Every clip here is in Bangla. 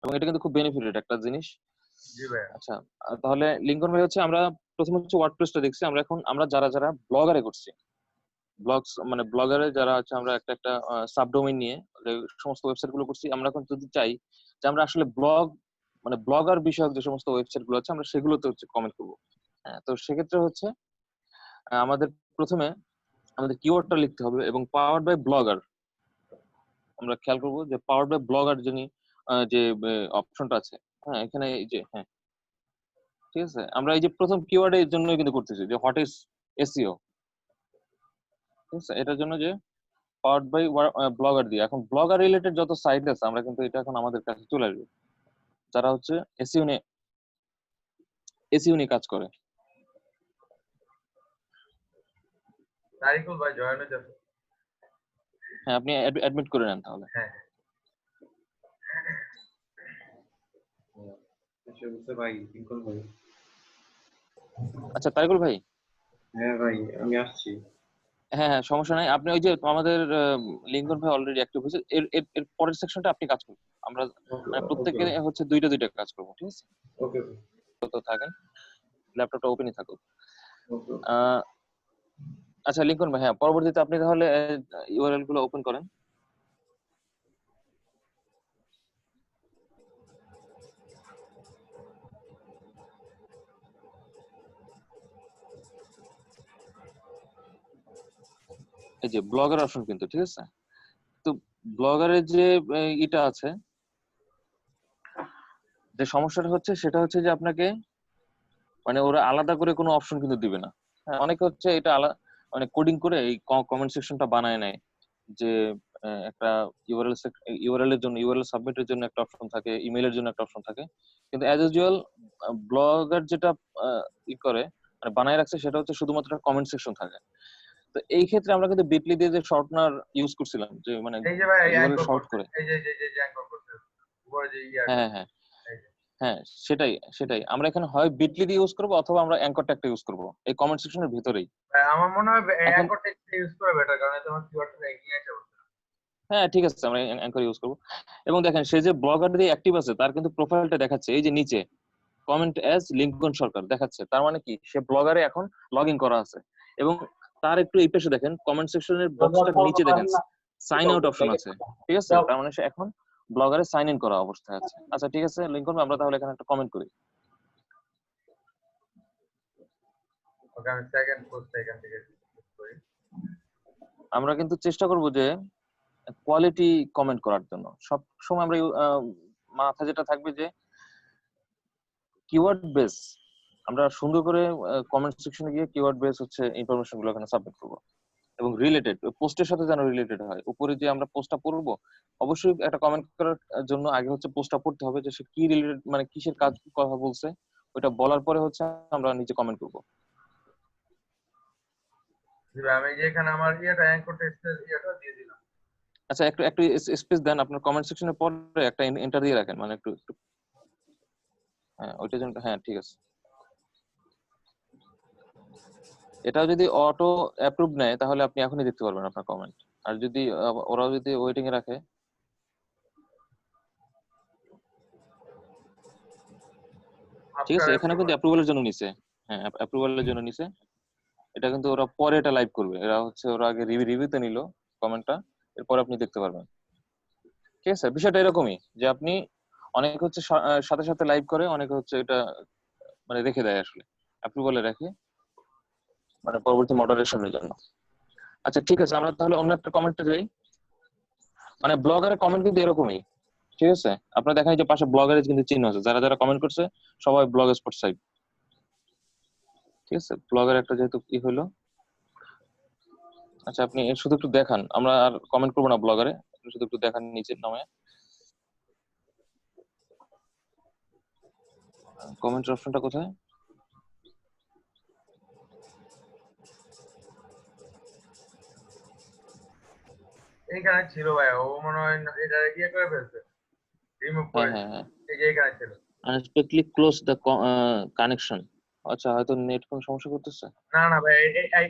এবং এটা কিন্তু খুব বেনিফিটেড একটা জিনিস। জি ভাই। আচ্ছা, তাহলে লিঙ্কন ভাই হচ্ছে আমরা প্রথমে হচ্ছে ওয়ার্ডপ্রেসটা দেখছি। আমরা এখন যারা ব্লগারে করছি, ব্লগস মানে ব্লগারে যারা আছে, আমরা একটা সাবডোমেইন নিয়ে যে সমস্ত ওয়েবসাইট গুলো করছি। আমরা এখন যদি চাই যে আমরা আসলে মানে ব্লগার বিষয়ক যে সমস্ত ওয়েবসাইট গুলো আছে আমরা সেগুলোতে হচ্ছে কমেন্ট করবো। হ্যাঁ, তো সেক্ষেত্রে হচ্ছে আমাদের প্রথমে আমাদের কিওয়ার্ডটা লিখতে হবে এবং পাওয়ার্ড বাই ব্লগার আমরা খেয়াল করবো যে পাওয়ার্ড বাই ব্লগার যিনি যে অপশনটা আছে, হ্যাঁ এখানে এই যে, হ্যাঁ ঠিক আছে, আমরা এই যে প্রথম কিওয়ার্ডের জন্য কিন্তু করতেছি যে হোয়াট ইজ এসইও, ঠিক আছে, এটার জন্য যে পাওয়ার্ড বাই ব্লগার দিয়ে। এখন ব্লগার রিলেটেড যত সাইট আছে আমরা কিন্তু এটা এখন আমাদের কাছে চলে আসবে যারা হচ্ছে এসইও নিয়ে কাজ করে। তারিকুল ভাই জয়েন হয়ে যাবে। হ্যাঁ, আপনি অ্যাডমিট করে নেন তাহলে। হ্যাঁ ভাই লিঙ্কন ভাই। আচ্ছা তারিকুল ভাই। হ্যাঁ ভাই আমি আসছি। হ্যাঁ হ্যাঁ, সমস্যা নাই। আপনি ওই যে আমাদের লিঙ্কন ভাই অলরেডি অ্যাক্টিভ হয়েছে, এর পরের সেকশনটা আপনি কাজ করুন। আমরা মানে প্রত্যেকে হচ্ছে দুইটা কাজ করবো, ঠিক আছে? ওকে তো থাকেন, ল্যাপটপটা ওপেনই থাকুক। ওকে। আচ্ছা লিঙ্কন ভাই, হ্যাঁ পরবর্তীতে আপনি তাহলে ইউআরএল গুলো ওপেন করেন। এই যে ব্লগার অপশন কিন্তু, ঠিক আছে? তো ব্লগারের যে এটা আছে, যে সমস্যাটা হচ্ছে সেটা হচ্ছে যে আপনাকে মানে ওরা আলাদা করে কোনো অপশন কিন্তু দিবে না। হ্যাঁ, অনেকে হচ্ছে এটা মানে কোডিং করে এই কমেন্ট সেকশনটা বানায় নেয় যে একটা ইউআরএল এর জন্য, ইউআরএল সাবমিটের জন্য একটা অপশন থাকে, ইমেইলের জন্য একটা অপশন থাকে, কিন্তু অ্যাজ ইউজুয়াল ব্লগার যেটা করে মানে বানায় রাখছে সেটা হচ্ছে শুধুমাত্র কমেন্ট সেকশন থাকে। তো এই ক্ষেত্রে আমরা কিন্তু বিটলি দিয়ে যে শর্টনার ইউজ করছিলাম, যে মানে এই যে ভাই ইউআরএল শর্ট করে, এই যে অ্যাঙ্কর করতে উপরে যে হ্যাঁ হ্যাঁ হ্যাঁ, সেটাই আমরা এখানে হয় বিটলি দিয়ে ইউজ করবো অথবা আমরা অ্যাঙ্কর ট্যাগটা ইউজ করবো এই কমেন্ট সেকশনের ভিতরেই। আমার মনে হয় এখন অ্যাঙ্কর টেক্সট ইউজ করা বেটার, কারণ তোমার কিওয়ার্ডটা র্যাঙ্কিং আছে। হ্যাঁ ঠিক আছে, আমরা অ্যাঙ্কর ইউজ করবো। এবং দেখেন সে যে ব্লগার দিয়ে অ্যাক্টিভ আছে তার কিন্তু প্রোফাইলটা দেখাচ্ছে এই যে নিচে কমেন্ট অ্যাজ লিঙ্কন সরকার দেখাচ্ছে। তার মানে কি সে ব্লগারে এখন লগ ইন করা আছে। এবং তার একটু এই পাশে দেখেন কমেন্ট সেকশনের বক্সটার নিচে দেখেন সাইন আউট অপশন আছে, ঠিক আছে? তার মানে সে এখন ব্লগারে সাইন ইন করা অবস্থায় আছে। আচ্ছা ঠিক আছে লিঙ্কন, আমরা তাহলে এখানে একটা কমেন্ট করি। ওকে, আমি সেকেন্ড পোস্ট এখান থেকে করি। আমরা কিন্তু চেষ্টা করব যে কোয়ালিটি কমেন্ট করার জন্য। সব সময় আমরা মাথা যেটা থাকবে যে কিওয়ার্ড বেস, আমরা সুন্দর করে কমেন্ট সেকশনে গিয়ে কিওয়ার্ড বেস হচ্ছে ইনফরমেশন গুলো এখানে সাবমিট করব এবং রিলেটেড পোস্টের সাথে যেন রিলেটেড হয়। উপরে যে আমরা পোস্টটা পড়বো, অবশ্যই একটা কমেন্ট করার জন্য আগে হচ্ছে পোস্টটা পড়তে হবে যে সে কি রিলেটেড মানে কিসের কাজ কথা বলছে, ওইটা বলার পরে হচ্ছে আমরা নিচে কমেন্ট করব। আমি যে এখানে আমার ইয়েটা অ্যাঙ্কর টেক্সটের ইয়েটা দিয়ে দিলাম। আচ্ছা একটু স্পেস দেন আপনার কমেন্ট সেকশনের পরে, একটা এন্টার দিয়ে রাখেন, মানে একটু হ্যাঁ ওইটা জন্য, হ্যাঁ ঠিক আছে। এটা যদি অটো অ্যাপ্রুভ নেয় তাহলে আপনি এখনই দেখতে পারবেন আপনার কমেন্ট। আর যদি ওরা যদি ওয়েটিং এ রাখে, ঠিক আছে, এখানে কিন্তু অ্যাপ্রুভালের জন্য নিছে। হ্যাঁ অ্যাপ্রুভালের জন্য নিছে। এটা কিন্তু ওরা পরে এটা লাইভ করবে। এরা হচ্ছে ওরা আগে রিভিউতে নিল কমেন্টটা, এরপর আপনি দেখতে পারবেন। ঠিক আছে, বিষয়টা এরকমই যে আপনি অনেক হচ্ছে সাথে সাথে লাইভ করে, অনেক হচ্ছে এটা মানে রেখে দেয় আসলে অ্যাপ্রুভালে রাখে মানে পরবর্তী মডারেশনের জন্য। আচ্ছা ঠিক আছে, আমরা তাহলে অন্য একটা কমেন্টে যাই। মানে ব্লগারের কমেন্ট কিন্তু এরকমই, ঠিক আছে? আপনারা দেখেন যে পাশে ব্লগারের কিন্তু চিহ্ন আছে, যারা যারা কমেন্ট করছে সবাই ব্লগ স্পট সাইট, ঠিক আছে? ব্লগার একটা যেহেতু কি হলো। আচ্ছা আপনি শুধু একটু দেখান, আমরা আর কমেন্ট করবো না ব্লগারে, শুধু একটু দেখান নিচের নামে কমেন্টের অপশনটা কোথায়। এইখানে ছিল ভাই, ও মনে হয় এটা ইয়ে করে ফেলছে, রিমুভ করে। হ্যাঁ এই যে এখানে ছিল। আনএক্সপেক্টলি ক্লোজ দ্য কানেকশন। আচ্ছা হয়তো নেট কোন সমস্যা করতেছে। না না ভাই,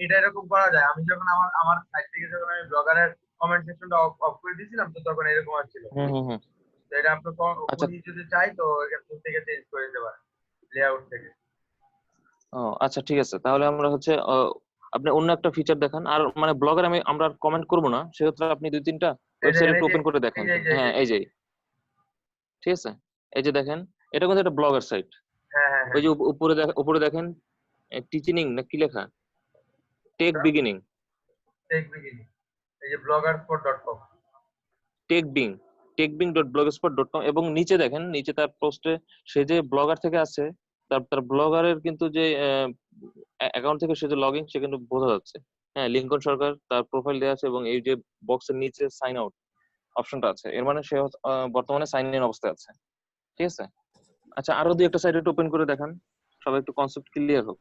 এটা এরকম করা যায়। আমি যখন আমার সাইট থেকে যখন আমি ব্লগারের কমেন্ট সেকশনটা অফ করে দিয়েছিলাম, তো তখন এরকম আসছিল। হুম তো এটা আপনি আচ্ছা। উনি যদি চাই তো এখান থেকে চেঞ্জ করে দিতে পারেন লেআউট থেকে। ও আচ্ছা, ঠিক আছে, তাহলে আমরা হচ্ছে আপনি অন্য একটা ফিচার দেখান। আর মানে ব্লগার আমরা কমেন্ট করব না, সেক্ষেত্রে আপনি 2-3টা এই ওয়েবসাইট দেখেন একটু ওপেন করে দেখেন। হ্যাঁ, এই যে, ঠিক আছে, এই যে দেখেন, এটা কিন্তু একটা ব্লগার সাইট। হ্যাঁ হ্যাঁ ওই হ্যাঁ যে উপরে দেখেন টিচিনিং না কি লেখা, টেক এটা বিগিনিং, টেক বিগিনিং, এই যে bloggerspot.com। টেক বিং techbing.blogspot.com, এবং নিচে দেখেন, নিচে তার পোস্টে সে যে ব্লগার থেকে আছে, তার ব্লগারের কিন্তু যে অ্যাকাউন্ট থেকে সে যে লগইন, সে কিন্তু বোঝা যাচ্ছে। হ্যাঁ, লিঙ্কন সরকার তার প্রোফাইল দেওয়া আছে, এবং এই যে বক্সের নিচে সাইন আউট অপশনটা আছে, এর মানে সে বর্তমানে সাইন ইন অবস্থায় আছে। ঠিক আছে। আচ্ছা, আরো দুই একটা সাইট একটু ওপেন করে দেখান, সবাই একটু কনসেপ্ট ক্লিয়ার হোক।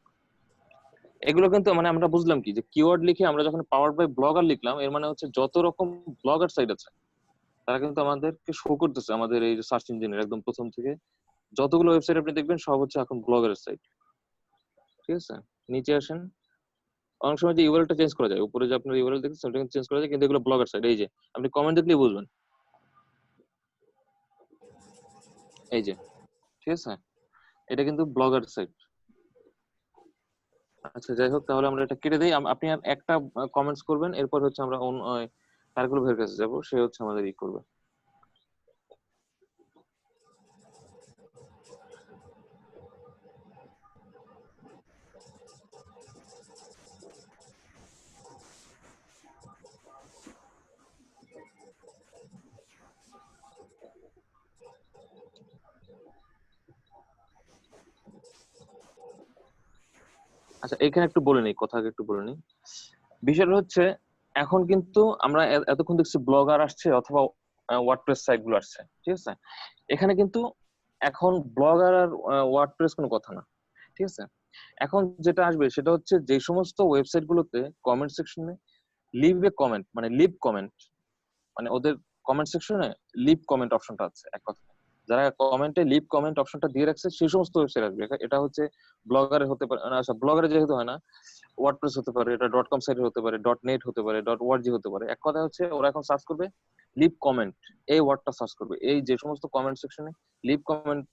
এগুলো কিন্তু মানে আমরা বুঝলাম কি, যে কিওয়ার্ড লিখে আমরা যখন পাওয়ার বাই ব্লগার লিখলাম, এর মানে হচ্ছে যত রকম ব্লগার সাইট আছে তারা কিন্তু আমাদেরকে শো করতেছে আমাদের এই সার্চ ইঞ্জিনের একদম প্রথম থেকে। যতগুলো ওয়েবসাইট আপনি দেখবেন সব হচ্ছে এখন ব্লগারের সাইট। ঠিক আছে, নিচে আসেন। অনেক সময় যে ইউআরএলটা চেঞ্জ করা যায়, উপরে যে আপনার ইউআরএল দেখছেন সেটা চেঞ্জ করা যায়, কিন্তু এগুলো ব্লগার সাইট। এই যে আপনি কমেন্ট দেখলেই বুঝবেন, এই যে, ঠিক আছে, এটা কিন্তু ব্লগার সাইট। আচ্ছা, যাই হোক, তাহলে আমরা এটা কেটে দিই। আপনি আর একটা কমেন্টস করবেন, এরপর হচ্ছে আমরা কারগুলো ভাইয়ের কাছে যাবো, সে হচ্ছে আমাদের ই করবে। আচ্ছা, এখানে একটু বলে নিই, কথা একটু বলে নিই। বিষয়টা হচ্ছে, এখন কিন্তু আমরা এতক্ষণ দেখছি ব্লগার আসছে অথবা ওয়ার্ডপ্রেস সাইট গুলো আসছে, ঠিক আছে। এখানে কিন্তু এখন ব্লগার আর ওয়ার্ডপ্রেস কোনো কথা না, ঠিক আছে। এখন যেটা আসবে সেটা হচ্ছে, যে সমস্ত ওয়েবসাইট গুলোতে কমেন্ট সেকশনে লিভ এ কমেন্ট, মানে লিভ কমেন্ট, মানে ওদের কমেন্ট সেকশনে লিভ কমেন্ট অপশনটা আছে, এক কথা, যারা কমেন্টে লিভ কমেন্ট অপশনটা দিয়ে রাখছে সেই সমস্ত ওয়েবসাইট আসবে। এটা হচ্ছে ব্লগারে হতে পারে, আচ্ছা ব্লগারে যেহেতু হয় না, ওয়ার্ডপ্রেস হতে পারে, এটা .com সাইটে হতে পারে, .net হতে পারে, .org হতে পারে। এক কথা হচ্ছে, ওরা এখন সার্চ করবে লিভ কমেন্ট, এই ওয়ার্ডটা সার্চ করবে। এই যে সমস্ত কমেন্ট সেকশনে লিভ কমেন্ট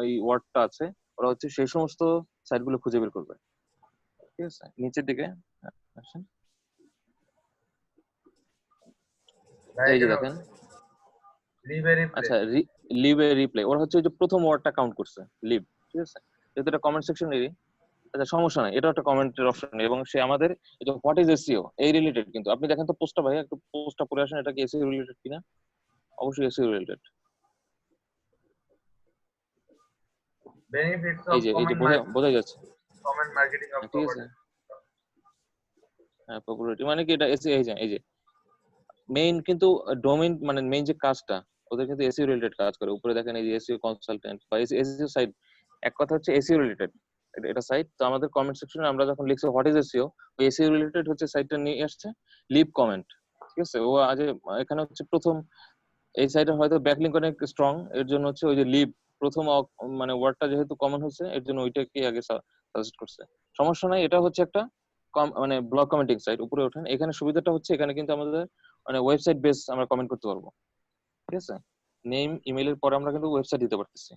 এই ওয়ার্ডটা আছে, ওরা হচ্ছে সেই সমস্ত সাইটগুলো খুঁজে বের করবে। ঠিক আছে, নিচের দিকে আসেন, ভাই এই যে এখানে দেখেন। লিভেরি প্লে। আচ্ছা, লিভ এ রিপ্লাই, ওরা হচ্ছে ওই যে প্রথম ওয়ার্ডটা কাউন্ট করছে, লিভ। ঠিক আছে, যেহেতু এটা কমেন্ট সেকশনেরই, আচ্ছা সমস্যা নাই, এটা একটা কমেন্টের অপশন, এবং সে আমাদের হোয়াট ইজ এসইও এই রিলেটেড। কিন্তু আপনি দেখেন তো পোস্টটা, ভাই একটু পোস্টটা পড়ে আসেন, এটা কি এসইও রিলেটেড কিনা। অবশ্যই এসইও রিলেটেড। বেনিফিটস এই অফ যে, এই যে বোঝা যাচ্ছে। কমেন্ট মার্কেটিং অফ হ্যাঁ, ঠিক আছে। প্রপার্টি। হ্যাঁ, পপুলারিটি মানে কি, এটা এসইও, এই যে মেইন কিন্তু ডোমেইন, মানে মেইন যে কাজটা, ওদের কিন্তু এসইও রিলেটেড কাজ করে। উপরে দেখেন এই যে এসইও কনসালটেন্ট বা এসইও সাইট, এক কথা হচ্ছে এসইও রিলেটেড এটা সাইট। তো আমাদের কমেন্ট সেকশনে আমরা যখন লিখছি হোয়াট ইজ এসইও, ওই এসইও রিলেটেড হচ্ছে সাইটটা নিয়ে আসছে লিভ কমেন্ট। ঠিক আছে, ও আজ এখানে হচ্ছে প্রথম, এই সাইটে হয়তো ব্যাকলিংক অনেক স্ট্রং, এর জন্য হচ্ছে ওই যে লিভ প্রথম মানে ওয়ার্ডটা যেহেতু কমন হচ্ছে, এর জন্য ওইটাকে আগে সাজেস্ট করছে। সমস্যা নাই, এটা হচ্ছে একটা মানে ব্লগ কমেন্টিং সাইট। উপরে ওঠেন, এখানে সুবিধাটা হচ্ছে এখানে কিন্তু আমাদের মানে ওয়েবসাইট বেস আমরা কমেন্ট করতে পারবো। ঠিক আছে, নেম ইমেইলের পরে আমরা কিন্তু ওয়েবসাইট দিতে পারতেছি।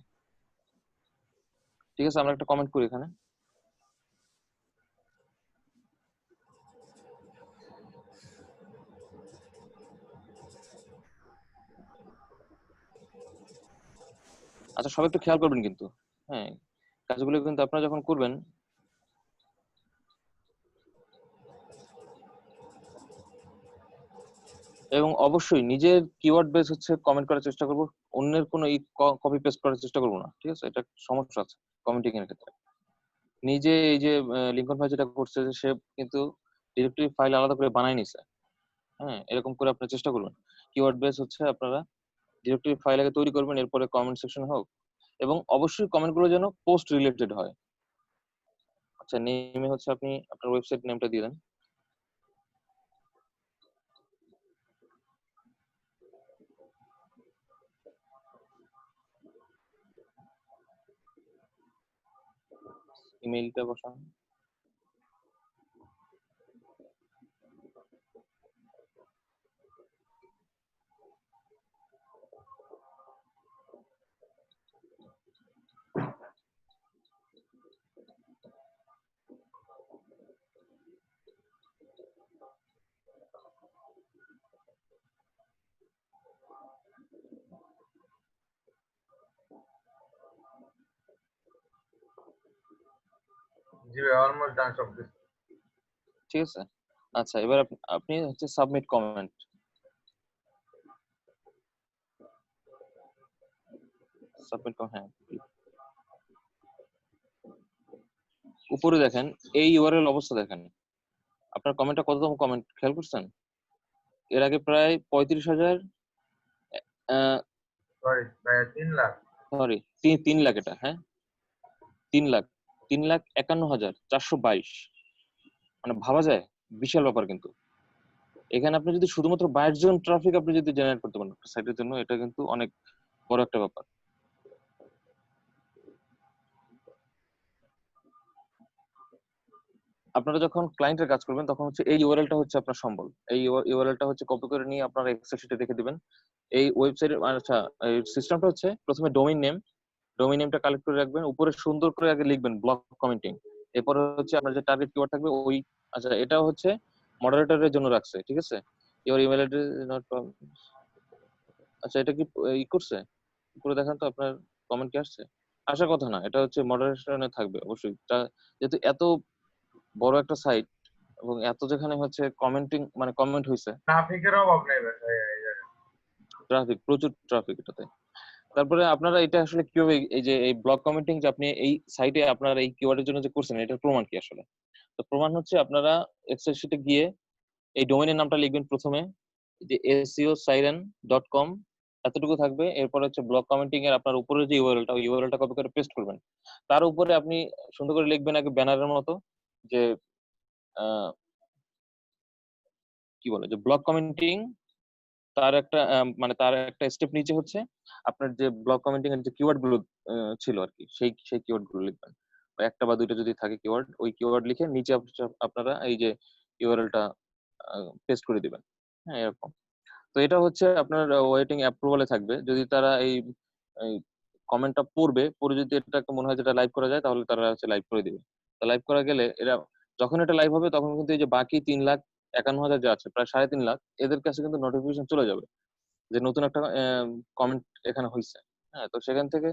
ঠিক আছে, আমরা একটা কমেন্ট করি এখানে। আচ্ছা, সবাই একটু খেয়াল করবেন কিন্তু, হ্যাঁ, কাজগুলো কিন্তু আপনারা যখন করবেন, এবং অবশ্যই নিজের কিওয়ার্ড বেস হচ্ছে কমেন্ট করার চেষ্টা করব, অন্যের কোনো কপি পেস্ট করার চেষ্টা করব না। ঠিক আছে, এটা সমস্যা আছে কমেন্টিং এর ক্ষেত্রে। নিজে এই যে লিঙ্কন ভাই যেটা করছে, যে সে কিন্তু ডিরেক্টরি ফাইল আলাদা করে বানাই নিছে। হ্যাঁ, এরকম করে আপনারা চেষ্টা করবেন। কিওয়ার্ড বেস হচ্ছে আপনারা ডিরেক্টরি ফাইল আগে তৈরি করবেন, এরপরে কমেন্ট সেকশন হোক, এবং অবশ্যই কমেন্ট গুলো যেন পোস্ট রিলেটেড হয়। আচ্ছা, নেমে হচ্ছে আপনি আপনার ওয়েবসাইট নেমটা দিয়ে দেন। ইমেইলটা বসান। জি ভাই অলমোস্ট ডান সব কিছু। ঠিক আছে। আচ্ছা, এবার আপনি হচ্ছে সাবমিট কমেন্ট। সাবমিট হ্যাঁ, উপরে দেখেন এই ইউআরএল অবস্থা দেখেন। আপনার কমেন্টটা কততম কমেন্ট খেয়াল করছেন? এর আগে প্রায় 35,000 সরি ভাই 3 লাখ। সরি 3 লাখ, এটা হ্যাঁ 3 লাখ, 3,51,422। মানে ভাবা যায়, বিশাল ব্যাপার কিন্তু। এখানে আপনি যদি শুধুমাত্র 22 জন ট্রাফিক আপনি যদি জেনারেট করতে পারেন সাইটের জন্য, এটা কিন্তু অনেক বড় একটা ব্যাপার। আপনারা যখন ক্লায়েন্টের কাজ করবেন তখন হচ্ছে এই ইউআরএলটা হচ্ছে আপনার সম্বল। এই ইউআরএলটা হচ্ছে কপি করে নিয়ে আপনারা এক্সেল শিটে রেখে দিবেন। এই ওয়েবসাইটের আচ্ছা, এই সিস্টেমটা হচ্ছে প্রথমে ডোমেইন নেমটা কালেক্ট করে রাখবেন, উপরে সুন্দর করে আগে লিখবেন ব্লক কমেন্টিং। এরপরে হচ্ছে আপনার যে টার্গেট কিওয়ার্ড থাকবে ওই, আচ্ছা এটাও হচ্ছে মডারেটরের জন্য রাখছে, ঠিক আছে। ইওর ইমেল অ্যাড্রেস নট, আচ্ছা এটা কি ই করছে? উপরে দেখেন তো আপনার কমেন্ট কি আসছে? আসার কথা না, এটা হচ্ছে মডারেশনে থাকবে অবশ্যই। যেহেতু এত বড় একটা সাইট এবং এত যেখানে হচ্ছে কমেন্টিং মানে কমেন্ট হয়েছে, ট্রাফিকের অভাব নেই ভাই এই জায়গায়। ট্রাফিক, প্রচুর ট্রাফিক এটাতে। তারপরে আপনারা এটা আসলে কিভাবে এই যে এই ব্লগ কমেন্টিং যে আপনি এই সাইটে আপনার এই কিওয়ার্ডের জন্য যে করছেন, এটার প্রমাণ কি আসলে? তো প্রমাণ হচ্ছে আপনারা এক্সেল শিটে গিয়ে এই ডোমেইনের নামটা লিখবেন প্রথমে, যে seo-siren.com এতটুকু থাকবে। এরপর হচ্ছে ব্লগ কমেন্টিং এর আপনার উপরে যে ইউআরএলটা, ওই ইউআরএলটা কপি করে পেস্ট করবেন। তার উপরে আপনি সুন্দর করে লিখবেন আগে ব্যানারের মতো যে কি বলে যে ব্লগ কমেন্টিং, তার একটা মানে তার একটা স্টেপ নিচে হচ্ছে আপনার যে ব্লগ কমেন্টিং এর যে কিওয়ার্ড গুলো ছিল আর কি, সেই কিওয়ার্ড গুলো লিখবেন। একটা বা দুইটা যদি থাকে কিওয়ার্ড, ওই কিওয়ার্ড লিখে নিচে আপনারা এই যে ইউআরএলটা পেস্ট করে দিবেন। হ্যাঁ এরকম। তো এটা হচ্ছে আপনার ওয়েটিং অ্যাপ্রুভালে থাকবে। যদি তারা এই কমেন্টটা পড়ে যদি এটাকে মনে হয় যেটা লাইভ করা যায়, তাহলে তারা হচ্ছে লাইভ করে দিবে। তো লাইভ করা গেলে এরা যখন এটা লাইভ হবে তখন কিন্তু এই যে বাকি 3,51,000 যে আছে, প্রায় 3.5 লাখ, এদের কাছে কিন্তু নোটিফিকেশন চলে যাবে যে নতুন একটা কমেন্ট এখানে হয়েছে। হ্যাঁ, তো সেখান থেকে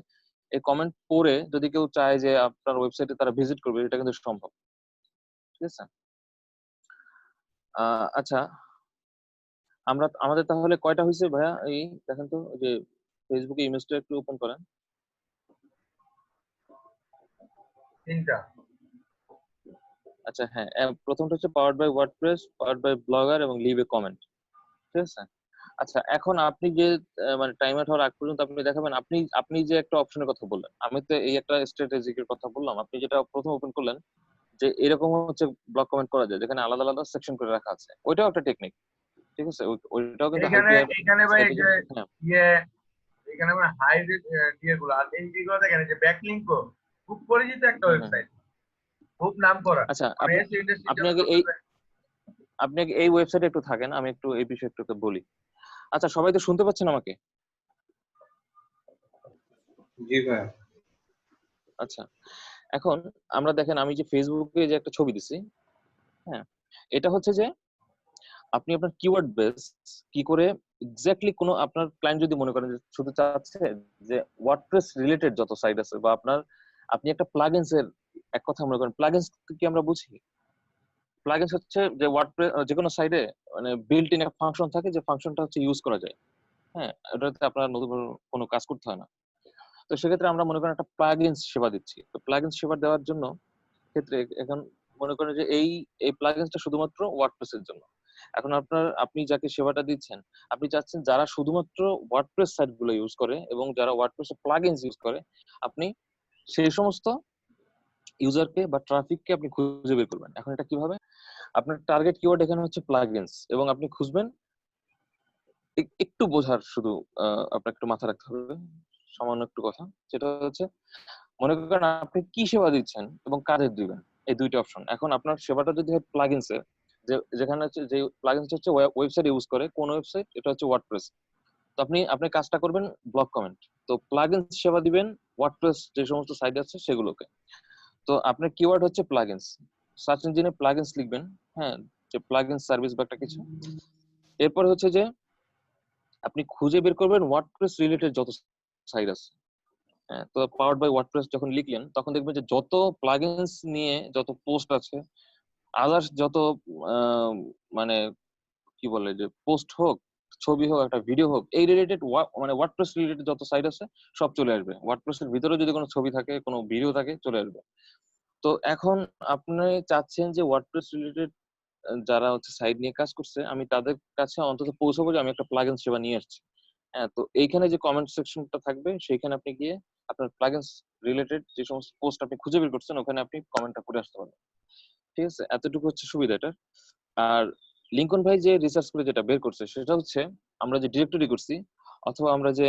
এই কমেন্ট পড়ে যদি কেউ চায় যে আপনার ওয়েবসাইটে তারা ভিজিট করবে, এটা কিন্তু সম্ভব। ঠিক আছে। আচ্ছা, আমাদের তাহলে কয়টা হয়েছে ভাইয়া? এই দেখেন তো যে ফেসবুকে ইমেজটা একটু ওপেন করেন। 3টা। আচ্ছা হ্যাঁ, প্রথমটা হচ্ছে powered by WordPress, powered by Blogger এবং লিভ এ কমেন্ট। ঠিক আছে। আচ্ছা এখন আপনি যে মানে টাইম আউট হওয়ার আগ পর্যন্ত আপনি দেখাবেন, আপনি আপনি যে একটা অপশনের কথা বললেন, আমি তো এই একটা স্ট্র্যাটেজিকের কথা বললাম। আপনি যেটা প্রথম ওপেন করলেন যে এরকম হচ্ছে ব্লক কমেন্ট করা যায়, যেখানে আলাদা আলাদা সেকশন করে রাখা আছে, ওইটাও একটা টেকনিক। ঠিক আছে, ওইটাও কিন্তু এখানে হাইপিয়ার এখানে ভাই এই সাইটে যে হ্যাঁ। ইয়ে এখানে আমার হাইব্রিড ইয়েগুলো আর এনপি গুলো দেখেন, যে ব্যাকলিংকও খুব পরিচিত একটা হুম, হুম। ওয়েবসাইট, খুব নাম করা। আচ্ছা মানে আপনি এসি ইন্ডাস্ট্রির আপনি জন্য আগে এই চলতেছে। আপনি আগে এই ওয়েবসাইটে একটু থাকেন, আমি একটু এই বিষয়ে একটু বলি। আচ্ছা সবাই তো শুনতে পাচ্ছেন আমাকে? জি ভাই। আচ্ছা, এখন আমরা দেখেন আমি যে ফেসবুকে যে একটা ছবি দিছি, হ্যাঁ, এটা হচ্ছে যে আপনি আপনার কিওয়ার্ড বেস কি করে এক্স্যাক্টলি কোনো আপনার ক্লায়েন্ট যদি মনে করেন যে শুধু চাচ্ছে যে ওয়ার্ডপ্রেস রিলেটেড যত সাইট আছে, বা আপনি একটা প্লাগইনস এর এক কথা মনে করেন, প্লাগইনস কি আমরা বুঝি? প্লাগইনস হচ্ছে যে ওয়ার্ডপ্রেস যে কোনো সাইটে মানে বিল্ট ইন একটা ফাংশন থাকে, যে ফাংশনটা হচ্ছে ইউজ করা যায়। হ্যাঁ, এটাতে আপনার নতুন কোনো কাজ করতে হয় না। তো সেক্ষেত্রে আমরা মনে করেন একটা প্লাগইনস সেবা দিচ্ছি। তো প্লাগইনস সেবা দেওয়ার জন্য ক্ষেত্রে এখন মনে করেন যে এই প্লাগইনসটা শুধুমাত্র ওয়ার্ডপ্রেস এর জন্য। এখন আপনি যাকে সেবাটা দিচ্ছেন, আপনি চাচ্ছেন যারা শুধুমাত্র ওয়ার্ডপ্রেস সাইট গুলো ইউজ করে এবং যারা ওয়ার্ডপ্রেস প্লাগইনস ইউজ করে, আপনি সেই সমস্ত ইউজারকে বা ট্রাফিককে আপনি খুঁজে বের করবেন। এখন এটা কিভাবে? আপনার টার্গেট কিওয়ার্ড এখানে হচ্ছে প্লাগইনস, এবং আপনি খুঁজবেন একটু বোঝার শুধু আপনাকে একটু মাথা রাখতে হবে সামান্য একটু কথা, সেটা হচ্ছে মনে করেন আপনি কি সেবা দিচ্ছেন এবং কাদের দিবেন, এই দুইটা অপশন। এখন আপনার সেবাটা যদি হয় প্লাগইনস এর, যেখানে হচ্ছে যে প্লাগইনস হচ্ছে ওয়েবসাইট ইউজ করে, কোন ওয়েবসাইট? এটা হচ্ছে ওয়ার্ডপ্রেস। তো আপনি কাজটা করবেন ব্লক কমেন্ট। তো প্লাগইনস সেবা দিবেন ওয়ার্ডপ্রেস যে সমস্ত সাইট আছে সেগুলোকে। তো আপনার কিওয়ার্ড হচ্ছে প্লাগইনস, সার্চ ইঞ্জিনে প্লাগইনস লিখবেন। হ্যাঁ, যে প্লাগইনস সার্ভিস বা একটা কিছু। এরপর হচ্ছে যে আপনি খুঁজে বের করবেন ওয়ার্ডপ্রেস রিলেটেড যত সাইট আছে। তো পাওয়ার্ড বাই ওয়ার্ডপ্রেস যখন লিখলেন তখন দেখবেন যে যত প্লাগইনস নিয়ে যত পোস্ট আছে, আদার্স যত আহ, মানে কি বলে যে পোস্ট হোক, ছবি হোক, একটা ভিডিও হোক, এই রিলেটেড মানে ওয়ার্ডপ্রেস রিলেটেড যত সাইট আছে সব চলে আসবে। ওয়ার্ডপ্রেসের ভিতরে যদি কোনো ছবি থাকে, কোনো ভিডিও থাকে, চলে আসবে। তো এখন আপনি চাচ্ছেন যে ওয়ার্ডপ্রেস রিলেটেড যারা হচ্ছে সাইট নিয়ে কাজ করছে, আমি তাদের কাছে অন্তত পৌঁছাবো যে আমি একটা প্লাগইন সেবা নিয়ে আসছি। তো এইখানে যে কমেন্ট সেকশনটা থাকবে সেইখানে আপনি গিয়ে আপনার প্লাগইনস রিলেটেড যে সমস্ত পোস্ট আপনি খুঁজে বের করছেন ওখানে আপনি কমেন্টটা করে আসতে পারবেন। ঠিক আছে, এতটুকু হচ্ছে সুবিধা এটা। আর লিঙ্কন ভাই যে রিসার্চ করে যেটা বের করছে সেটা হচ্ছে আমরা যে ডিরেক্টরি করছি অথবা আমরা যে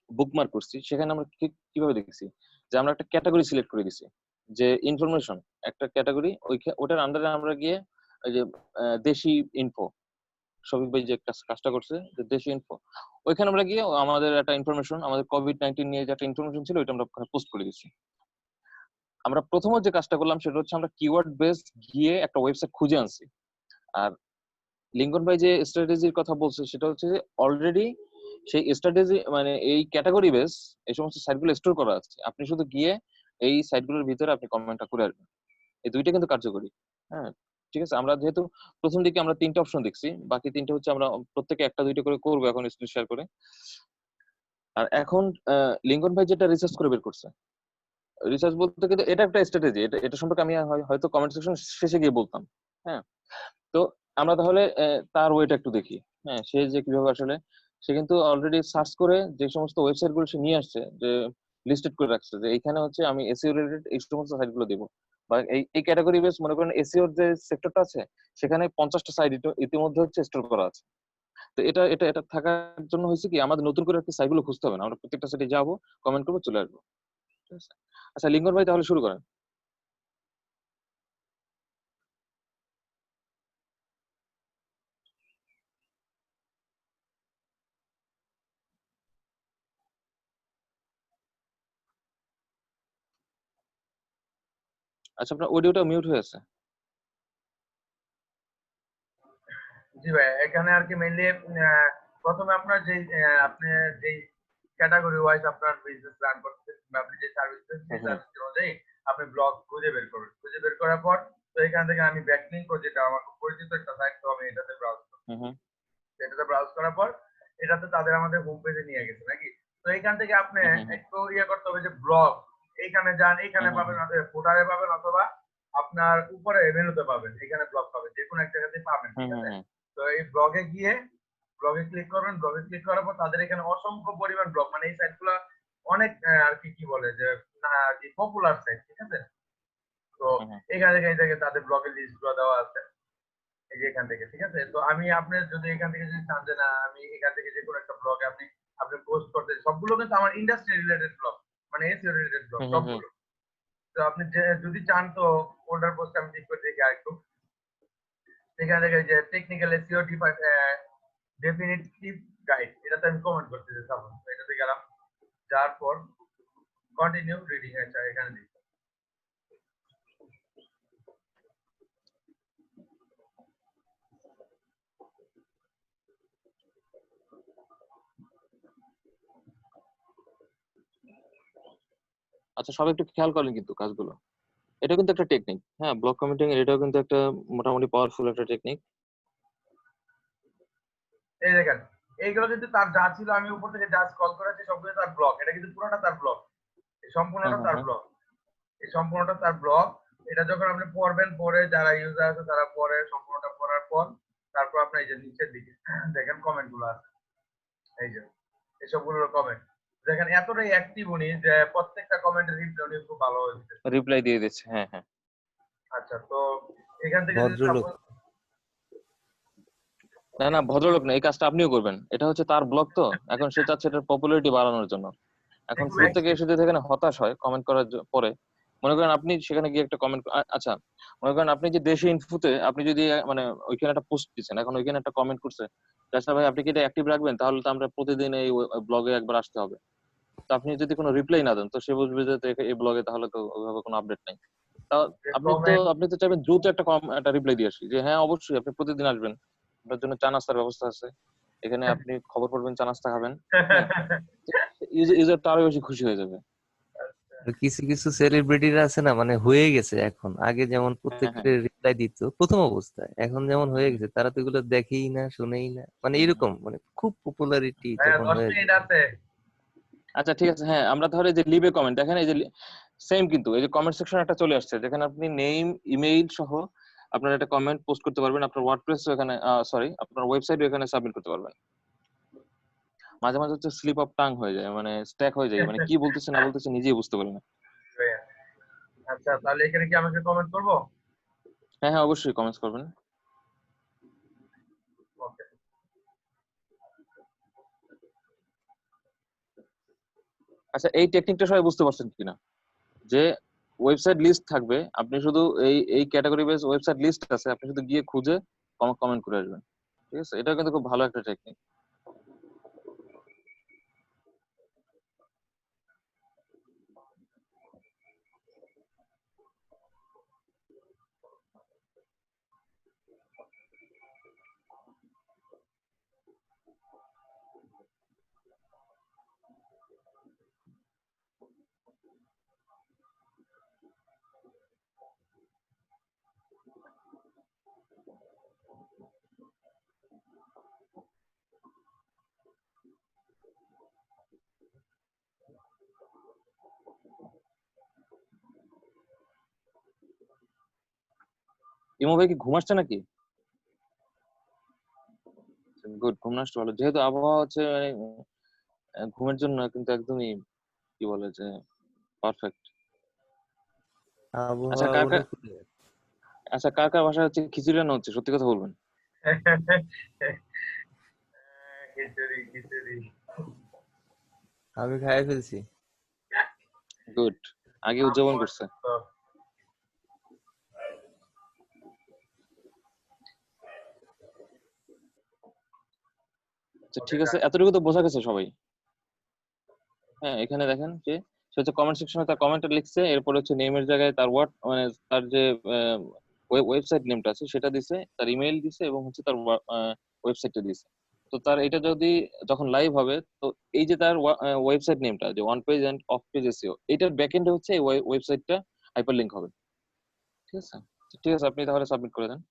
বুকমার্ক করছি সেখানে আমরা কিভাবে দেখছি যে আমরা একটা ক্যাটাগরি সিলেক্ট করে দিছি, যে ইনফরমেশন একটা ক্যাটাগরি, ওটার আন্ডারে আমরা গিয়ে ওই যে দেশি ইনফো, শফিক ভাই যে কাজটা করছে যে দেশি ইনফো, ওইখানে আমরা গিয়ে আমাদের একটা ইনফরমেশন, আমাদের কোভিড-19 নিয়ে যে একটা ইনফরমেশন ছিল ওইটা আমরা পোস্ট করে দিচ্ছি। আমরা প্রথমত যে কাজটা করলাম সেটা হচ্ছে আমরা কিওয়ার্ড বেস গিয়ে একটা ওয়েবসাইট খুঁজে আনছি। আর লিঙ্কন ভাই যে স্ট্র্যাটেজির কথা বলছে সেটা হচ্ছে যে অলরেডি সেই স্ট্র্যাটেজি মানে এই ক্যাটাগরি বেস এই সমস্ত সাইটগুলো স্টোর করা আছে, আপনি শুধু গিয়ে এই সাইটগুলোর ভিতরে আপনি কমেন্টটা করে আসবেন। এই দুইটা কিন্তু কার্যকরী। হ্যাঁ, ঠিক আছে। আমরা যেহেতু প্রথম দিকে আমরা 3টা অপশন দেখছি, বাকি 3টা হচ্ছে আমরা প্রত্যেকে একটা দুইটা করে করবো এখন স্ক্রিন শেয়ার করে। আর এখন লিঙ্কন ভাই যেটা রিসার্চ করে বের করছে, রিসার্চ বলতে কিন্তু এটা একটা স্ট্র্যাটেজি, এটা এটা সম্পর্কে আমি হয়তো কমেন্ট সেকশন শেষে গিয়ে বলতাম। হ্যাঁ, তো আমরা তাহলে তার ওয়েটা একটু দেখি। হ্যাঁ, সে যে কিভাবে আসলে সে কিন্তু অলরেডি সার্চ করে যে সমস্ত ওয়েবসাইট গুলো সে নিয়ে আসছে, যে লিস্টেড করে রাখছে যে এইখানে হচ্ছে আমি এসইও রিলেটেড এই সমস্ত সাইট গুলো দিব, বা এই ক্যাটাগরি বেস মনে করেন এসইও যে সেক্টরটা আছে সেখানে 50টা সাইট ইতিমধ্যে হচ্ছে স্টোর করা আছে। তো এটা এটা এটা থাকার জন্য হয়েছে কি আমাদের নতুন করে একটা সাইট গুলো খুঁজতে হবে না, আমরা প্রত্যেকটা সাইটে যাবো, কমেন্ট করবো, চলে আসবো। ঠিক আছে, আচ্ছা লিঙ্কন ভাই তাহলে শুরু করেন। আচ্ছা, আপনার অডিওটা মিউট হয়ে আছে। জি ভাই, এখানে আর কি মেইনলি প্রথমে আপনার যে আপনি যেই ক্যাটাগরি ওয়াইজ আপনার বিজনেস রান করতেছেন বা আপনি যে সার্ভিস দিচ্ছেন সেই সার্ভিস অনুযায়ী আপনি ব্লগ খুঁজে বের করবেন। খুঁজে বের করার পর তো এখান থেকে আমি ব্যাকলিংক করে, যেটা আমার খুব পরিচিত একটা সাইট, তো আমি এটাতে ব্রাউজ করব। এটাতে ব্রাউজ করার পর এটাতে তাদের আমাদের হোম পেজে নিয়ে গেছে নাকি। তো এইখান থেকে আপনি একটু ইয়ে করতে হবে যে ব্লগ এইখানে যান, এইখানে পাবেন, ফুটারে পাবেন অথবা আপনার উপরে মেনুতে পাবেন, এখানে ব্লগ পাবেন, যে কোনো এক জায়গাতেই পাবেন। ঠিক আছে, তো এই ব্লগে গিয়ে ব্লগে ক্লিক করবেন। ব্লগে ক্লিক করার পর তাদের এখানে অসংখ্য পরিমাণ ব্লগ, মানে এই সাইটগুলো অনেক আর কি কি বলে যে পপুলার সাইট। ঠিক আছে, তো এখান থেকে এই জায়গায় তাদের ব্লগের লিস্ট গুলো দেওয়া আছে এই যে এখান থেকে। ঠিক আছে, তো আমি আপনার যদি এখান থেকে যদি চান যে না আমি এখান থেকে যে কোনো একটা ব্লগে আপনি আপনি পোস্ট করতে, সবগুলো কিন্তু আমার ইন্ডাস্ট্রি রিলেটেড ব্লগ, মানে এসইও রিলেটেড ব্লগ সবগুলো। তো আপনি যদি চান তো ফোল্ডার পোস্ট আমি ঠিক করে দেখি আরেকটু। এখান থেকে যে টেকনিক্যাল এসইও ডেফিনিটিভ গাইড, এটাতে আমি কমেন্ট করতে চাই। সাপোজ এটাতে গেলাম, যাওয়ার পর কন্টিনিউ রিডিং, আচ্ছা এখানে দিই। আচ্ছা, সবাই একটু খেয়াল করেন কিন্তু কাজগুলো, এটা কিন্তু একটা টেকনিক। হ্যাঁ, ব্লক কমেন্টিং এটাও কিন্তু একটা মোটামুটি পাওয়ারফুল একটা টেকনিক। এই দেখেন, এইগুলো কিন্তু তার যা ছিল আমি উপর থেকে যা স্ক্রল করেছি সবগুলো তার ব্লগ, এটা কিন্তু পুরোটা তার ব্লগ, এই সম্পূর্ণটা তার ব্লগ, এই সম্পূর্ণটা তার ব্লগ। এটা যখন আপনি পড়বেন, পড়ে যারা ইউজার আছে তারা পড়ে, সম্পূর্ণটা পড়ার পর তারপর আপনি এই যে নিচের দিকে দেখেন কমেন্ট গুলো আছে, এই যে এসবগুলোর কমেন্ট দেখেন, এতটাই অ্যাক্টিভ উনি যে প্রত্যেকটা কমেন্টের রিপ্লাই উনি খুব ভালো দিচ্ছে, রিপ্লাই দিয়ে দিচ্ছে। হ্যাঁ হ্যাঁ, আচ্ছা, তো এখান থেকে যদি ভদ্রলোক। না না, ভদ্রলোক না, এই কাজটা আপনিও করবেন। এটা হচ্ছে তার ব্লগ, তো এখন সে চাচ্ছে এটার পপুলারিটি বাড়ানোর জন্য। এখন প্রত্যেকে এসে যদি এখানে হতাশ হয় কমেন্ট করার পরে, মনে করেন আপনি সেখানে গিয়ে একটা কমেন্ট, আচ্ছা মনে করেন আপনি যে দেশি ইনফোতে আপনি যদি মানে ওইখানে একটা পোস্ট দিচ্ছেন, এখন ওইখানে একটা কমেন্ট করছে, আচ্ছা ভাই আপনি কি এটা অ্যাক্টিভ রাখবেন, তাহলে তো আমরা প্রতিদিন এই ব্লগে একবার আসতে হবে। তো আপনি যদি কোনো রিপ্লাই না দেন তো সে বুঝবে যে এই ব্লগে তাহলে তো ওইভাবে কোনো আপডেট নাই। তা আপনি তো চাইবেন দ্রুত একটা রিপ্লাই দিয়ে আসি যে হ্যাঁ অবশ্যই আপনি প্রতিদিন আসবেন, আপনার জন্য চা নাস্তার ব্যবস্থা আছে, এখানে আপনি খবর পড়বেন, চা নাস্তা খাবেন। হ্যাঁ, ইউজারটা আরো বেশি খুশি হয়ে যাবে। আর কিছু কিছু সেলিব্রিটিরা আছে না, মানে হয়ে গেছে এখন, আগে যেমন হ্যাঁ হ্যাঁ প্রত্যেকটা রিপ্লাই দিত প্রথম অবস্থায়, এখন যেমন হয়ে গেছে তারা তো এগুলো দেখেই না শুনেই না, মানে হুম। এরকম, মানে খুব পপুলারিটি ভাইয়া যখন 10 হয়ে মিনিট যায়। আছে। আচ্ছা ঠিক আছে, হ্যাঁ আমরা তাহলে এই যে লিভে কমেন্ট দেখেন, এই যে সেম কিন্তু এই যে কমেন্ট সেকশন একটা চলে আসছে, যেখানে আপনি নেম ইমেইল সহ আপনার একটা কমেন্ট পোস্ট করতে পারবেন, আপনার ওয়ার্ডপ্রেস এখানে সরি আপনার ওয়েবসাইটে এখানে সাবমিট করতে পারবেন। মাঝে মাঝে হচ্ছে স্লিপ অফ টাং হয়ে যায়, মানে স্ট্যাক হয়ে যায়, মানে কি বলতেছে না বলতেছে নিজেই বুঝতে পারি না। ভাইয়া, আচ্ছা তাহলে এখানে কি আমাকে কমেন্ট করবো? হ্যাঁ হ্যাঁ অবশ্যই কমেন্টস করবেন। ওকে। আচ্ছা এই টেকনিকটা সবাই বুঝতে পারছেন কিনা, যে ওয়েবসাইট লিস্ট থাকবে, আপনি শুধু এই ক্যাটাগরি বেস ওয়েবসাইট লিস্ট আছে, আপনি শুধু গিয়ে খুঁজে কমেন্ট করে আসবেন। ঠিক আছে, এটা কিন্তু খুব ভালো একটা টেকনিক। ইমো ভাই কি ঘুম আসছে নাকি? গুড, ঘুম না আসলে ভালো, যেহেতু আবহাওয়া হচ্ছে মানে ঘুমের জন্য কিন্তু একদমই কি বলে যে পারফেক্ট। আচ্ছা আবহাওয়া কার বলে কার খুলে। আচ্ছা কার কার বাসায় হচ্ছে খিচুড়ি রান্না হচ্ছে, সত্যি কথা বলবেন। খিচুড়ি খিচুড়ি। আমি খাই ফেলছি। গুড, আগে উদযাপন আম্মু করছে। তো আচ্ছা ওকে ঠিক আছে, এতটুকু তো বোঝা গেছে সবাই। হ্যাঁ এখানে দেখেন যে সে হচ্ছে কমেন্ট সেকশনে তার কমেন্টটা লিখছে, এরপর হচ্ছে নেমের জায়গায় তার মানে তার যে ওয়েবসাইট নেমটা আছে সেটা দিছে, তার ইমেইল দিছে এবং হচ্ছে তার ওয়েবসাইটটা দিছে। তো তার এটা যদি যখন লাইভ হবে, তো এই যে তার ওয়েবসাইট নেমটা যে one page end of page SEO, এটার ব্যাকএন্ডে হচ্ছে এই ওয়েবসাইটটা হাইপারলিংক হবে। ঠিক আছে, ঠিক আছে আপনি তাহলে সাবমিট করে দেন।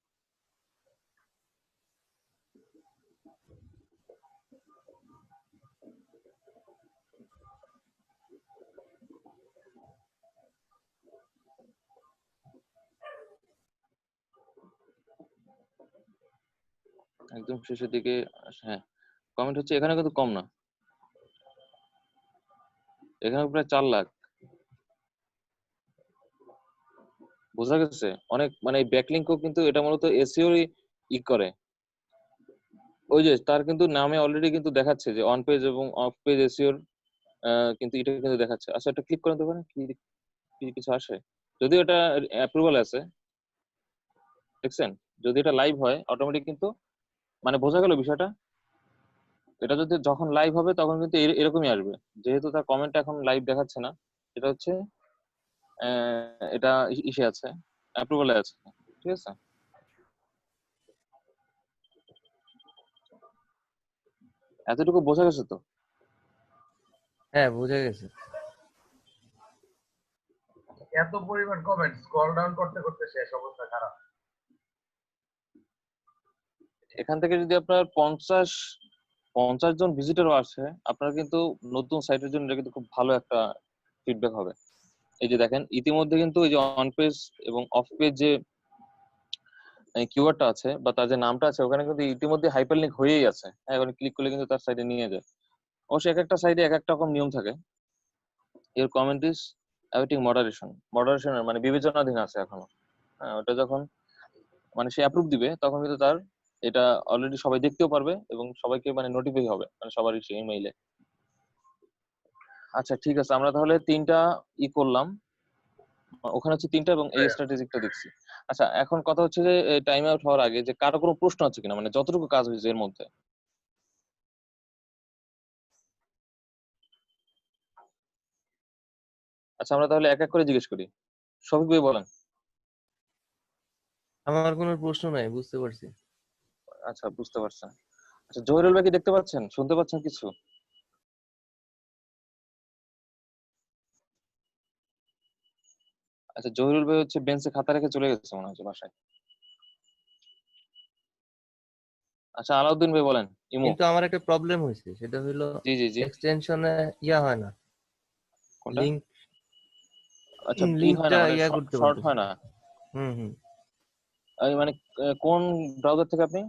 একদম শেষের দিকে হ্যাঁ কমেন্ট হচ্ছে, এখানে কিন্তু কম না, এখানে প্রায় 4 লাখ। বোঝা গেছে অনেক, মানে ব্যাকলিংকও কিন্তু এটা মূলত এসইও ই করে। ওই যে তার কিন্তু নামে অলরেডি কিন্তু দেখাচ্ছে যে অন পেজ এবং অফ পেজ এসইওর কিন্তু এটা কিন্তু দেখাচ্ছে। আচ্ছা এটা ক্লিক করেন তো, ওখানে কি কি কিছু আসে? যদিও এটা অ্যাপ্রুভাল আছে, দেখছেন, যদি এটা লাইভ হয় অটোমেটিক কিন্তু মানে বোঝা গেল বিষয়টা। এটা যদি যখন লাইভ হবে তখন কিন্তু এরকমই আসবে, যেহেতু তার কমেন্ট এখন লাইভ দেখাচ্ছে না, এটা হচ্ছে এটা ইসে আছে, অ্যাপ্রুভালে আছে। ঠিক আছে, এতটুকু বোঝা গেছে তো। হ্যাঁ বোঝা গেছে। এত পরিমাণ কমেন্ট, স্ক্রল ডাউন করতে করতে শেষ অবস্থা খারাপ। এখান থেকে যদি আপনার 50 জন ভিজিটরও আসে, আপনার কিন্তু নতুন সাইটের জন্য এটা কিন্তু খুব ভালো একটা ফিডব্যাক হবে। এই যে দেখেন ইতিমধ্যে কিন্তু এই যে অন পেজ এবং অফ পেজ যে কিওয়ার্ডটা আছে বা তার যে নামটা আছে, ওখানে কিন্তু ইতিমধ্যে হাইপারলিংক হয়েই আছে। হ্যাঁ এখন ক্লিক করলে কিন্তু তার সাইটে নিয়ে যায়। অবশ্যই এক একটা সাইটে এক একটা রকম নিয়ম থাকে। এর কমেন্ট ইজ অ্যাওয়েটিং মডারেশনের মানে বিবেচনাধীন আছে এখনো। হ্যাঁ ওটা যখন মানে সে অ্যাপ্রুভ দিবে তখন কিন্তু তার এটা অলরেডি সবাই দেখতেও পারবে এবং সবাইকে মানে নোটিফাই হবে, মানে সবার ইমেইলে। আচ্ছা ঠিক আছে, আমরা তাহলে 3টা করলাম, ওখানে হচ্ছে 3টা এবং এই স্ট্র্যাটেজিকটা দেখছি। আচ্ছা এখন কথা হচ্ছে যে টাইম আউট হওয়ার আগে যে কারো কোনো প্রশ্ন আছে কিনা, মানে যতটুকু কাজ হয়েছে এর মধ্যে। আচ্ছা আমরা তাহলে এক এক করে জিজ্ঞেস করি। শফিক ভাই বলেন। আমার কোনো প্রশ্ন নাই, বুঝতে পারছি। আচ্ছা বুঝতে পারছেন। আচ্ছা জহিরুল ভাই কি দেখতে পাচ্ছেন, শুনতে পাচ্ছেন কিছু? আচ্ছা, জহিরুল ভাই হচ্ছে বেঞ্চে খাতা রেখে চলে গেছে মনে হচ্ছে বাসায়। আচ্ছা, আলাউদ্দিন ভাই বলেন। ইমো। কিন্তু আমার একটা প্রবলেম হয়েছে, সেটা হলো জি জি জি। এক্সটেনশনে হয় না, কোনটা? লিংক আচ্ছা, ই হয় না লিংকটা মানে করতে শর্ট পারতেছি হয় না। না। হুম। এই মানে কোন ব্রাউজার থেকে আপনি?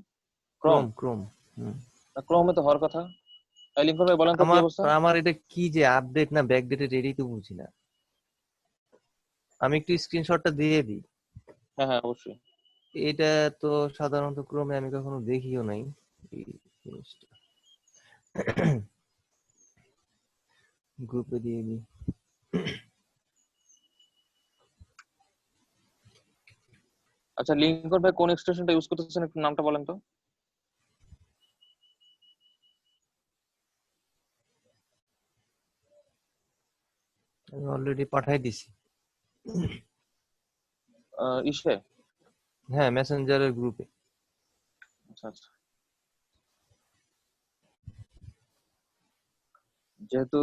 ক্রোম? ক্রোম। হুম। ক্রোমে তো হওয়ার কথা। এই লিঙ্কন ভাই বলেন তো কি আমার অবস্থা? আমার এটা কি যে আপডেট না ব্যাকডেটেড এটাই তো বুঝি না। আমি একটু স্ক্রিনশটটা দিয়ে দিই। হ্যাঁ হ্যাঁ, অবশ্যই। এটা তো সাধারণত ক্রোমে আমি কখনো দেখিও নাই এই জিনিসটা। গ্রুপে দিয়ে দিই। আচ্ছা, লিঙ্কন ভাই কোন এক্সটেনশনটা ইউজ করতেছেন একটু নামটা বলেন তো। আমি অলরেডি পাঠাই দিছি। ইসে? হ্যাঁ, মেসেঞ্জারের গ্রুপে। আচ্ছা আচ্ছা। যেহেতু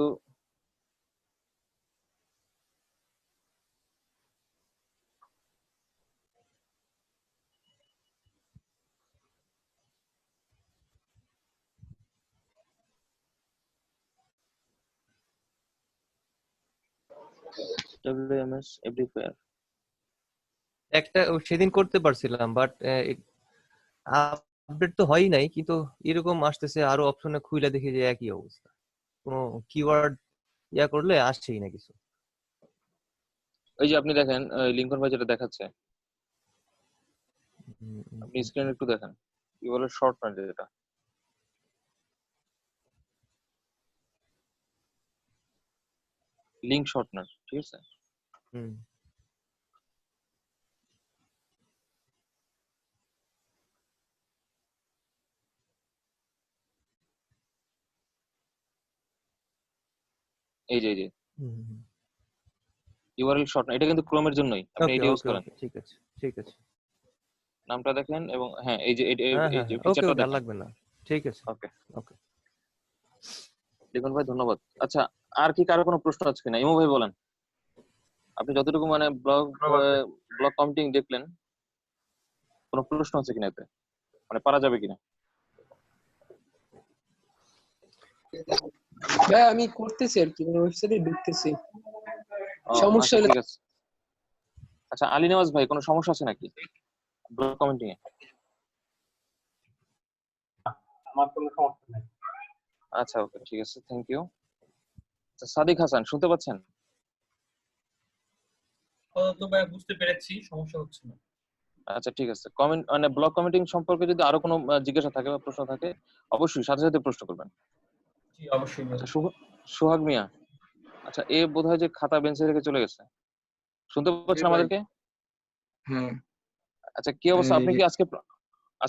WMS এমডিফায়ার। একটা সেদিন করতে পারছিলাম, বাট আপডেট তো হয়ই নাই, কিন্তু এরকম আসতেছে আরো অপশনে খুইলা দেখি যে একই অবস্থা, কোনো কিওয়ার্ড করলে আসছেই না কিছু। এই যে আপনি দেখেন লিঙ্কন ভাই যেটা দেখাচ্ছে, হুম, হুম, আপনি হুম, স্ক্রিনে একটু দেখেন কি বলে শর্ট না যেটা লিঙ্ক শর্টনার, ঠিক আছে? হুম। এই যে হুম, হুম। ইউআরএল শর্টনার, এটা কিন্তু ক্রোমের জন্যই, আপনি ওকে এটা ইউজ ওকে করেন। ওকে, ঠিক আছে ঠিক আছে। নামটা দেখেন এবং হ্যাঁ এই যে হ্যাঁ এই হ্যাঁ যে হ্যাঁ, ওকে ফিচারটা ওকে, আর দেখেন। লাগবে না। ঠিক আছে। ওকে, ওকে। লিঙ্কন ভাই ধন্যবাদ। আচ্ছা, আর কি কারো কোনো প্রশ্ন আছে কিনা? ইমো ভাই বলেন। আপনি যতটুকু মানে ধন্যবাদ ভাই। ব্লগ কাউন্টিং দেখলেন, কোনো প্রশ্ন আছে কিনা এতে, মানে পারা যাবে কিনা? ভাই আমি করতেছি আর কি, ওয়েবসাইটে ঢুকতেছি, ও সমস্যা আচ্ছা, হলে ঠিক আছে। আচ্ছা, আলী নেওয়াজ ভাই কোনো সমস্যা আছে নাকি ব্লগ কমেন্টিং এ? আমার কোনো সমস্যা নেই। আচ্ছা, ওকে, ঠিক আছে, থ্যাংক ইউ। আচ্ছা, সাদিক হাসান শুনতে পাচ্ছেন? তো ভাই বুঝতে পেরেছি, সমস্যা হচ্ছে না। আচ্ছা, ঠিক আছে। কমেন্ট মানে ব্লগ কমেন্টিং সম্পর্কে যদি আরো কোনো জিজ্ঞাসা থাকে বা প্রশ্ন থাকে, অবশ্যই সাথে সাথে প্রশ্ন করবেন। জি অবশ্যই ভাই। আচ্ছা, সোহাগ মিয়া। আচ্ছা, এ বোধহয় যে খাতা বেঞ্চে রেখে চলে গেছে। শুনতে জি পাচ্ছেন ভাই। আমাদেরকে? হ্যাঁ। আচ্ছা, কি অবস্থা? আপনি এই কি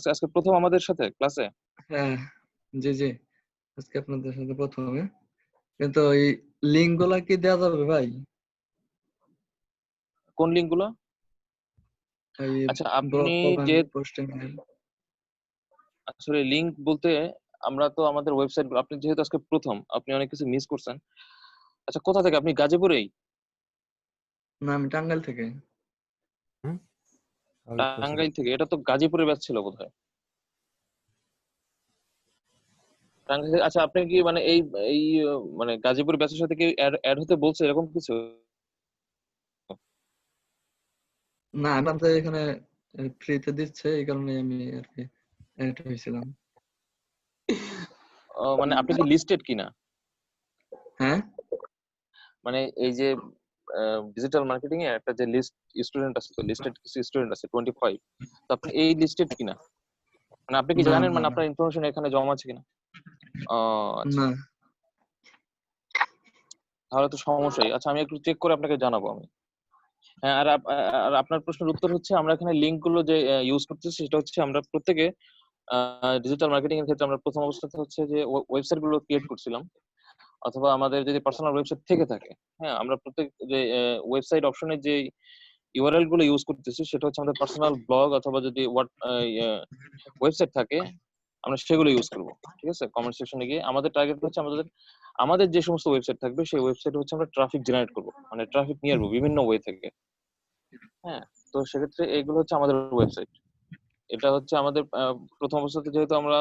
আজকে প্রথম আমাদের সাথে ক্লাসে? হ্যাঁ, জি জি, আজকে আপনাদের সাথে প্রথমে, কিন্তু এই লিঙ্ক গুলা কি দেওয়া যাবে ভাই? কোন লিঙ্ক গুলো? এই আচ্ছা, ব্লগ আপনি কমেন্ট যে পোস্টিং এর। আসলে লিঙ্ক বলতে আমরা তো আমাদের ওয়েবসাইট, আপনি যেহেতু আজকে প্রথম, আপনি অনেক কিছু মিস করছেন। আচ্ছা, কোথা থেকে আপনি? গাজীপুরেই? না, আমি টাঙ্গাইল থেকে। হুম, ওই তো ছিল। টাঙ্গাইল থেকে? এটা তো গাজীপুরের ব্যাচ ছিল বোধহয়। টাঙ্গাইল থেকে? আচ্ছা, আপনি কি মানে এই এই মানে গাজীপুর ব্যাচের সাথে কি অ্যাড হতে বলছে এরকম কিছু? না, আমাদের এখানে ফ্রিতে দিচ্ছে, এই কারণে আমি আর কি অ্যাড হয়েছিলাম। মানে আপনি কি লিস্টেড কিনা? হ্যাঁ। মানে এই যে ডিজিটাল মার্কেটিং এ একটা যে লিস্ট স্টুডেন্ট আছে, তো লিস্টেড কিছু স্টুডেন্ট আছে 25, তো আপনি এই লিস্টেড কিনা? মানে আপনি কি না জানেন না মানে না আপনার ইনফরমেশন এখানে জমা আছে কিনা? আচ্ছা, না। তাহলে তো সমস্যাই। আচ্ছা, আমি একটু চেক করে আপনাকে জানাবো আমি। হ্যাঁ, আর আপনার প্রশ্নের উত্তর হচ্ছে, আমরা এখানে লিঙ্ক গুলো যে ইউজ করতেছি সেটা হচ্ছে আমরা প্রত্যেকে ডিজিটাল মার্কেটিং এর ক্ষেত্রে আমরা প্রথম অবস্থাতে হচ্ছে যে ওয়েবসাইট গুলো ক্রিয়েট করছিলাম, অথবা আমাদের যদি পার্সোনাল ওয়েবসাইট থেকে থাকে, হ্যাঁ, আমরা প্রত্যেক যে ওয়েবসাইট অপশনে যে ইউআরএল গুলো ইউজ করতেছি সেটা হচ্ছে আমাদের পার্সোনাল ব্লগ, অথবা যদি ওয়েবসাইট থাকে আমরা সেগুলো ইউজ করব। ঠিক আছে, কমেন্ট সেকশনে গিয়ে আমাদের টার্গেট হচ্ছে আমাদের যে সমস্ত ওয়েবসাইট থাকবে সেই ওয়েবসাইট হচ্ছে আমরা ট্রাফিক জেনারেট করব, মানে ট্রাফিক নিয়ে আসবো বিভিন্ন ওয়ে থেকে। হ্যাঁ, তো সেক্ষেত্রে এগুলো হচ্ছে আমাদের ওয়েবসাইট। এটা হচ্ছে আমাদের প্রথম অবস্থাতে যেহেতু আমরা